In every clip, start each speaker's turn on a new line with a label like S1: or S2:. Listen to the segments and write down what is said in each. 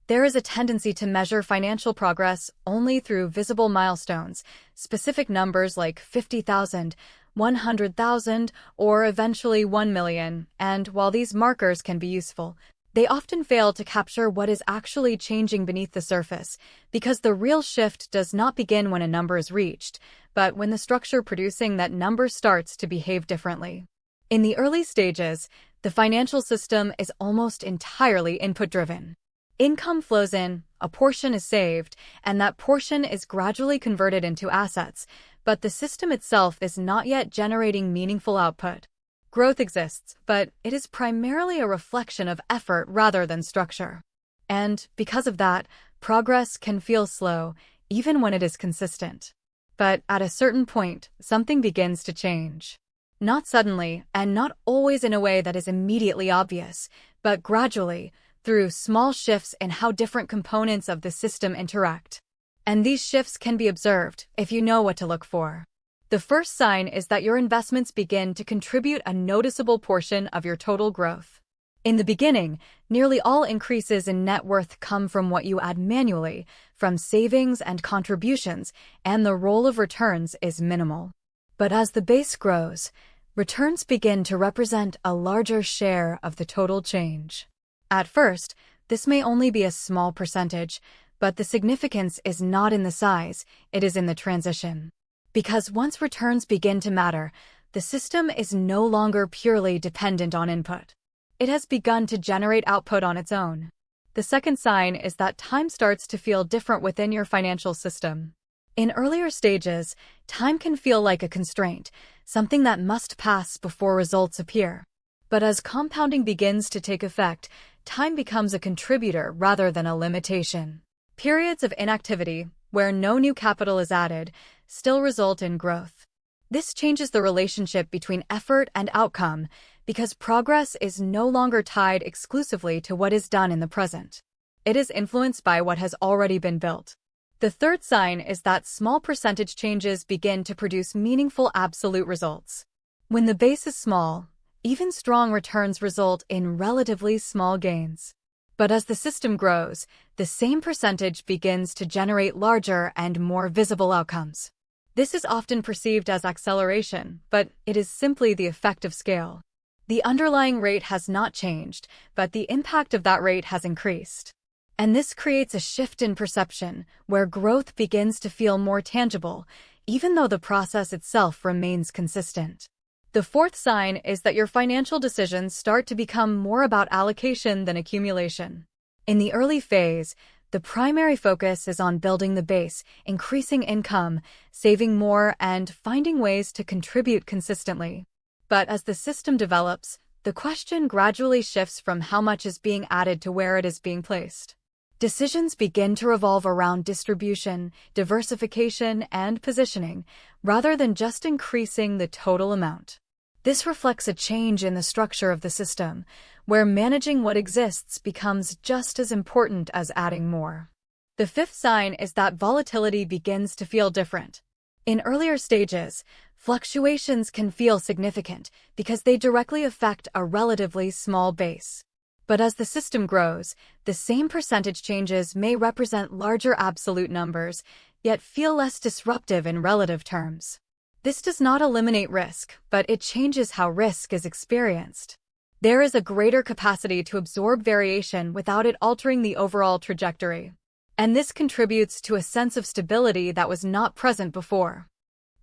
S1: There is a tendency to measure financial progress only through visible milestones, specific numbers like 50,000, 100,000, or eventually 1 million, and while these markers can be useful, they often fail to capture what is actually changing beneath the surface, because the real shift does not begin when a number is reached, but when the structure producing that number starts to behave differently. In the early stages, the financial system is almost entirely input-driven. Income flows in, a portion is saved, and that portion is gradually converted into assets, but the system itself is not yet generating meaningful output. Growth exists, but it is primarily a reflection of effort rather than structure. And because of that, progress can feel slow, even when it is consistent. But at a certain point, something begins to change. Not suddenly, and not always in a way that is immediately obvious, but gradually, through small shifts in how different components of the system interact. And these shifts can be observed if you know what to look for. The first sign is that your investments begin to contribute a noticeable portion of your total growth. In the beginning, nearly all increases in net worth come from what you add manually, from savings and contributions, and the role of returns is minimal. But as the base grows, returns begin to represent a larger share of the total change. At first, this may only be a small percentage, but the significance is not in the size, it is in the transition. Because once returns begin to matter, the system is no longer purely dependent on input. It has begun to generate output on its own. The second sign is that time starts to feel different within your financial system. In earlier stages, time can feel like a constraint, something that must pass before results appear. But as compounding begins to take effect, time becomes a contributor rather than a limitation. Periods of inactivity, where no new capital is added, still result in growth. This changes the relationship between effort and outcome because progress is no longer tied exclusively to what is done in the present. It is influenced by what has already been built. The third sign is that small percentage changes begin to produce meaningful absolute results. When the base is small, even strong returns result in relatively small gains. But as the system grows, the same percentage begins to generate larger and more visible outcomes. This is often perceived as acceleration, but it is simply the effect of scale. The underlying rate has not changed, but the impact of that rate has increased. And this creates a shift in perception, where growth begins to feel more tangible, even though the process itself remains consistent. The fourth sign is that your financial decisions start to become more about allocation than accumulation. In the early phase, the primary focus is on building the base, increasing income, saving more, and finding ways to contribute consistently. But as the system develops, the question gradually shifts from how much is being added to where it is being placed. Decisions begin to revolve around distribution, diversification, and positioning, rather than just increasing the total amount. This reflects a change in the structure of the system, where managing what exists becomes just as important as adding more. The fifth sign is that volatility begins to feel different. In earlier stages, fluctuations can feel significant because they directly affect a relatively small base. But as the system grows, the same percentage changes may represent larger absolute numbers, yet feel less disruptive in relative terms. This does not eliminate risk, but it changes how risk is experienced. There is a greater capacity to absorb variation without it altering the overall trajectory. And this contributes to a sense of stability that was not present before.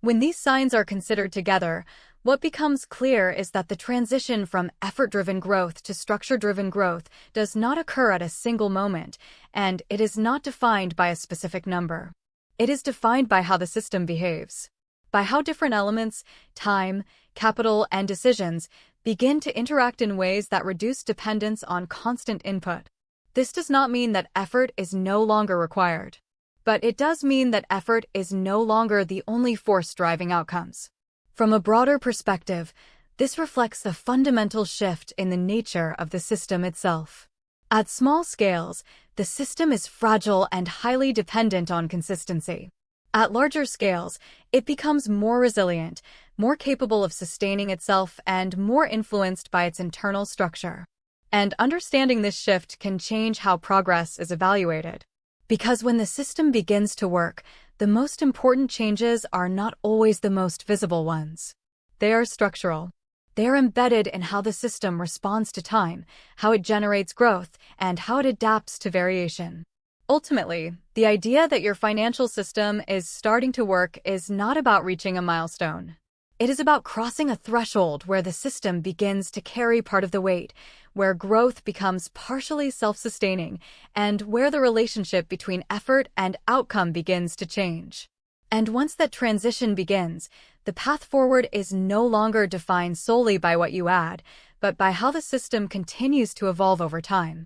S1: When these signs are considered together, what becomes clear is that the transition from effort-driven growth to structure-driven growth does not occur at a single moment, and it is not defined by a specific number. It is defined by how the system behaves, by how different elements, time, capital, and decisions begin to interact in ways that reduce dependence on constant input. This does not mean that effort is no longer required, but it does mean that effort is no longer the only force driving outcomes. From a broader perspective, this reflects a fundamental shift in the nature of the system itself. At small scales, the system is fragile and highly dependent on consistency. At larger scales, it becomes more resilient, more capable of sustaining itself, and more influenced by its internal structure. And understanding this shift can change how progress is evaluated. Because when the system begins to work, the most important changes are not always the most visible ones. They are structural. They are embedded in how the system responds to time, how it generates growth, and how it adapts to variation. Ultimately, the idea that your financial system is starting to work is not about reaching a milestone. It is about crossing a threshold where the system begins to carry part of the weight, where growth becomes partially self-sustaining, and where the relationship between effort and outcome begins to change. And once that transition begins, the path forward is no longer defined solely by what you add, but by how the system continues to evolve over time.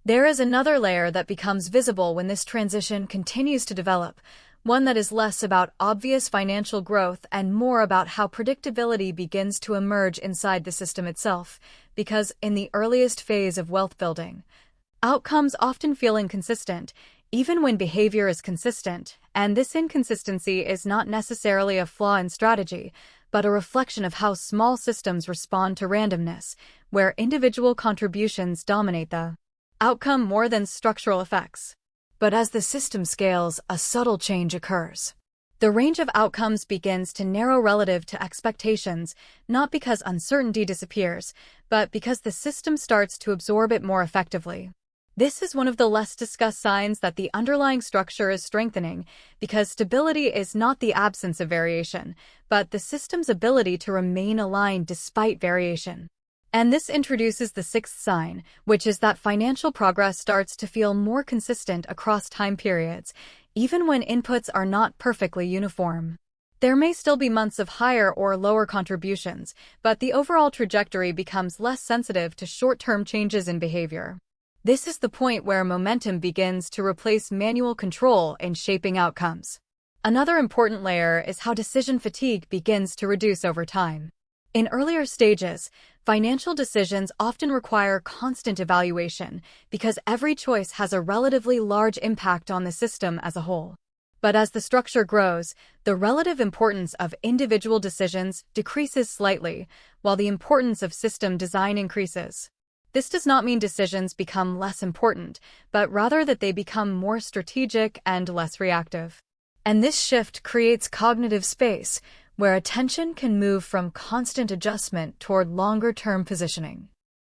S1: There is another layer that becomes visible when this transition continues to develop, one that is less about obvious financial growth and more about how predictability begins to emerge inside the system itself, because in the earliest phase of wealth building, outcomes often feel inconsistent, even when behavior is consistent, and this inconsistency is not necessarily a flaw in strategy, but a reflection of how small systems respond to randomness, where individual contributions dominate the outcome more than structural effects. But as the system scales, a subtle change occurs. The range of outcomes begins to narrow relative to expectations, not because uncertainty disappears, but because the system starts to absorb it more effectively. This is one of the less discussed signs that the underlying structure is strengthening, because stability is not the absence of variation, but the system's ability to remain aligned despite variation. And this introduces the sixth sign, which is that financial progress starts to feel more consistent across time periods, even when inputs are not perfectly uniform. There may still be months of higher or lower contributions, but the overall trajectory becomes less sensitive to short-term changes in behavior. This is the point where momentum begins to replace manual control in shaping outcomes. Another important layer is how decision fatigue begins to reduce over time. In earlier stages, financial decisions often require constant evaluation because every choice has a relatively large impact on the system as a whole. But as the structure grows, the relative importance of individual decisions decreases slightly, while the importance of system design increases. This does not mean decisions become less important, but rather that they become more strategic and less reactive. And this shift creates cognitive space, where attention can move from constant adjustment toward longer-term positioning.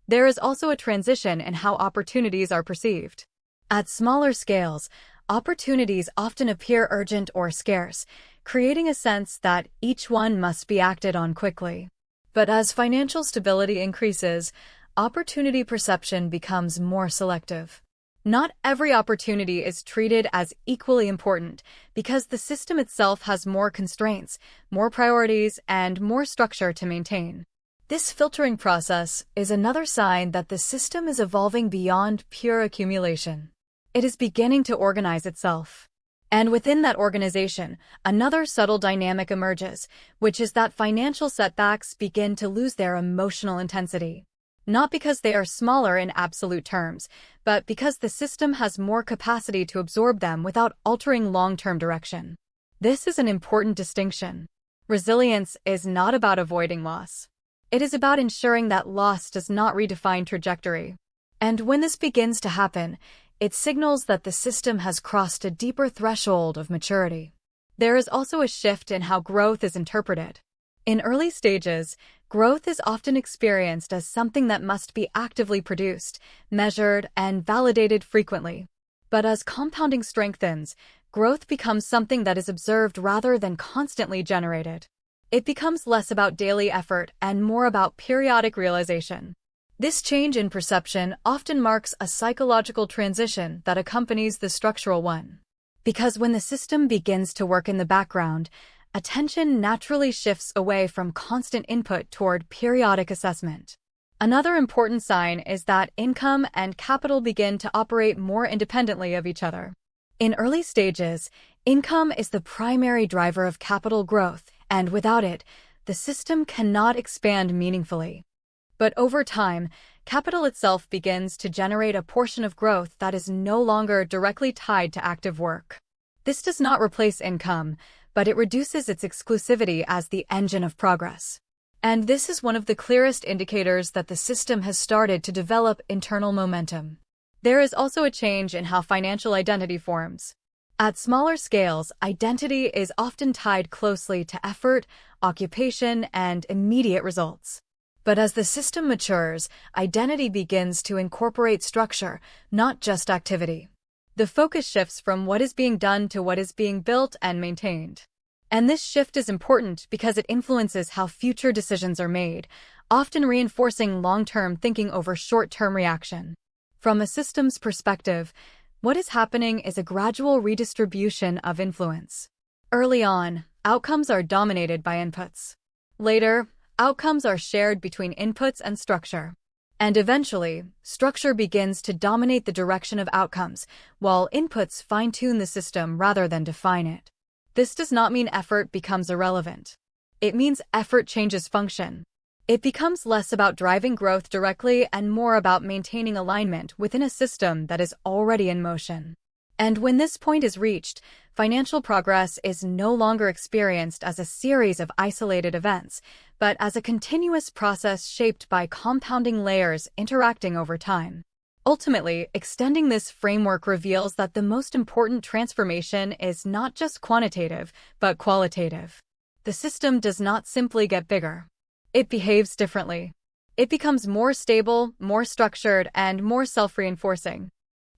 S1: There is also a transition in how opportunities are perceived. At smaller scales, opportunities often appear urgent or scarce, creating a sense that each one must be acted on quickly. But as financial stability increases, opportunity perception becomes more selective. Not every opportunity is treated as equally important because the system itself has more constraints, more priorities, and more structure to maintain. This filtering process is another sign that the system is evolving beyond pure accumulation. It is beginning to organize itself. And within that organization, another subtle dynamic emerges, which is that financial setbacks begin to lose their emotional intensity. Not because they are smaller in absolute terms, but because the system has more capacity to absorb them without altering long-term direction. This is an important distinction. Resilience is not about avoiding loss. It is about ensuring that loss does not redefine trajectory. And when this begins to happen, it signals that the system has crossed a deeper threshold of maturity. There is also a shift in how growth is interpreted. In early stages, growth is often experienced as something that must be actively produced, measured, and validated frequently. But as compounding strengthens, growth becomes something that is observed rather than constantly generated. It becomes less about daily effort and more about periodic realization. This change in perception often marks a psychological transition that accompanies the structural one. Because when the system begins to work in the background, attention naturally shifts away from constant input toward periodic assessment. Another important sign is that income and capital begin to operate more independently of each other. In early stages, income is the primary driver of capital growth, and without it, the system cannot expand meaningfully. But over time, capital itself begins to generate a portion of growth that is no longer directly tied to active work. This does not replace income, but it reduces its exclusivity as the engine of progress. And this is one of the clearest indicators that the system has started to develop internal momentum. There is also a change in how financial identity forms. At smaller scales, identity is often tied closely to effort, occupation, and immediate results. But as the system matures, identity begins to incorporate structure, not just activity. The focus shifts from what is being done to what is being built and maintained. And this shift is important because it influences how future decisions are made, often reinforcing long-term thinking over short-term reaction. From a systems perspective, what is happening is a gradual redistribution of influence. Early on, outcomes are dominated by inputs. Later, outcomes are shared between inputs and structure. And eventually, structure begins to dominate the direction of outcomes, while inputs fine-tune the system rather than define it. This does not mean effort becomes irrelevant. It means effort changes function. It becomes less about driving growth directly and more about maintaining alignment within a system that is already in motion. And when this point is reached, financial progress is no longer experienced as a series of isolated events, but as a continuous process shaped by compounding layers interacting over time. Ultimately, extending this framework reveals that the most important transformation is not just quantitative, but qualitative. The system does not simply get bigger. It behaves differently. It becomes more stable, more structured, and more self-reinforcing.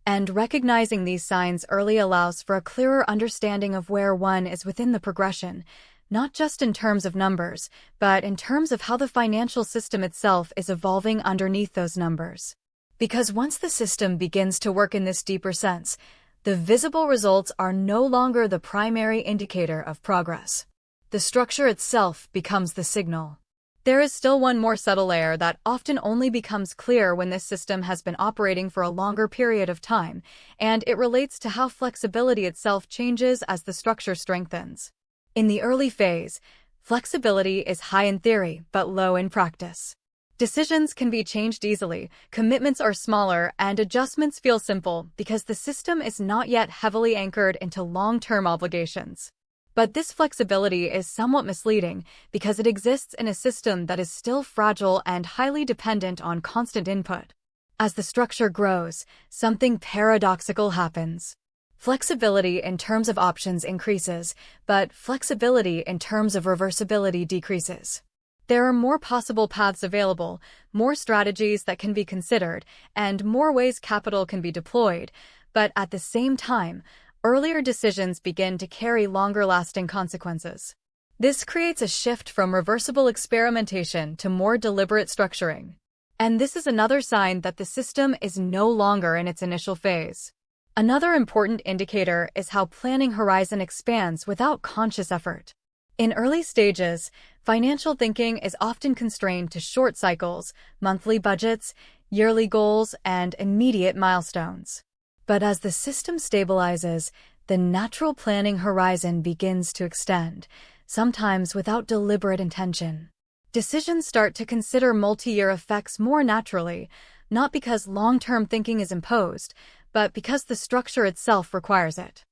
S1: And recognizing these signs early allows for a clearer understanding of where one is within the progression, not just in terms of numbers, but in terms of how the financial system itself is evolving underneath those numbers. Because once the system begins to work in this deeper sense, the visible results are no longer the primary indicator of progress. The structure itself becomes the signal. There is still one more subtle layer that often only becomes clear when this system has been operating for a longer period of time, and it relates to how flexibility itself changes as the structure strengthens. In the early phase, flexibility is high in theory but low in practice. Decisions can be changed easily, commitments are smaller, and adjustments feel simple because the system is not yet heavily anchored into long-term obligations. But this flexibility is somewhat misleading because it exists in a system that is still fragile and highly dependent on constant input. As the structure grows, something paradoxical happens. Flexibility in terms of options increases, but flexibility in terms of reversibility decreases. There are more possible paths available, more strategies that can be considered, and more ways capital can be deployed, but at the same time, earlier decisions begin to carry longer-lasting consequences. This creates a shift from reversible experimentation to more deliberate structuring. And this is another sign that the system is no longer in its initial phase. Another important indicator is how planning horizon expands without conscious effort. In early stages, financial thinking is often constrained to short cycles, monthly budgets, yearly goals, and immediate milestones. But as the system stabilizes, the natural planning horizon begins to extend, sometimes without deliberate intention. Decisions start to consider multi-year effects more naturally, not because long-term thinking is imposed, but because the structure itself requires it.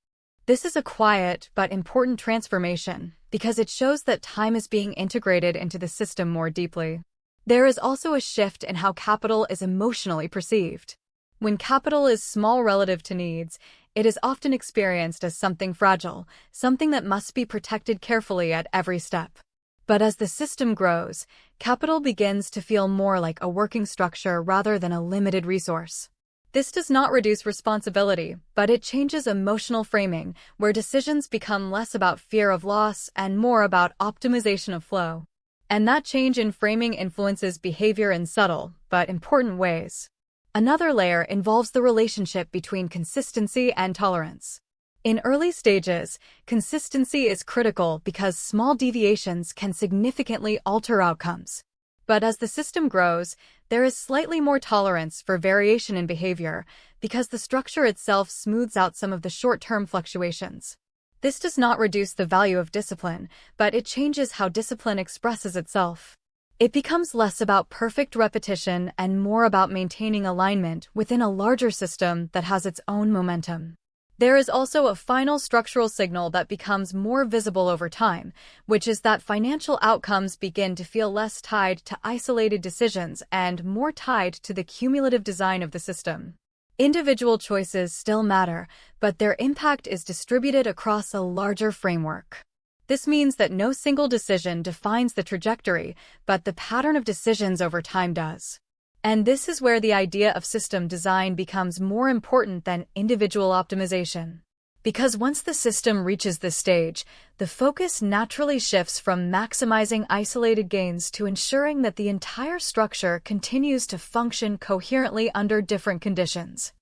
S1: This is a quiet but important transformation because it shows that time is being integrated into the system more deeply. There is also a shift in how capital is emotionally perceived. When capital is small relative to needs, it is often experienced as something fragile, something that must be protected carefully at every step. But as the system grows, capital begins to feel more like a working structure rather than a limited resource. This does not reduce responsibility, but it changes emotional framing, where decisions become less about fear of loss and more about optimization of flow. And that change in framing influences behavior in subtle, but important ways. Another layer involves the relationship between consistency and tolerance. In early stages, consistency is critical because small deviations can significantly alter outcomes. But as the system grows, there is slightly more tolerance for variation in behavior because the structure itself smooths out some of the short-term fluctuations. This does not reduce the value of discipline, but it changes how discipline expresses itself. It becomes less about perfect repetition and more about maintaining alignment within a larger system that has its own momentum. There is also a final structural signal that becomes more visible over time, which is that financial outcomes begin to feel less tied to isolated decisions and more tied to the cumulative design of the system. Individual choices still matter, but their impact is distributed across a larger framework. This means that no single decision defines the trajectory, but the pattern of decisions over time does. And this is where the idea of system design becomes more important than individual optimization. Because once the system reaches this stage, the focus naturally shifts from maximizing isolated gains to ensuring that the entire structure continues to function coherently under different conditions.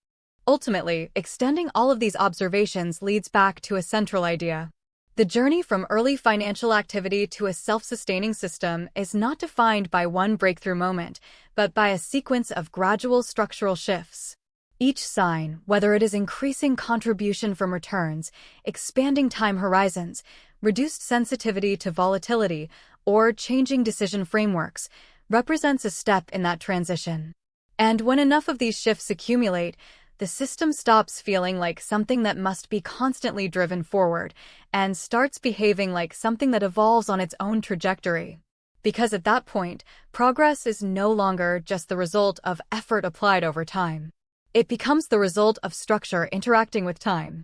S1: Ultimately, extending all of these observations leads back to a central idea. The journey from early financial activity to a self-sustaining system is not defined by one breakthrough moment, but by a sequence of gradual structural shifts. Each sign, whether it is increasing contribution from returns, expanding time horizons, reduced sensitivity to volatility, or changing decision frameworks, represents a step in that transition. And when enough of these shifts accumulate, the system stops feeling like something that must be constantly driven forward and starts behaving like something that evolves on its own trajectory. Because at that point, progress is no longer just the result of effort applied over time. It becomes the result of structure interacting with time.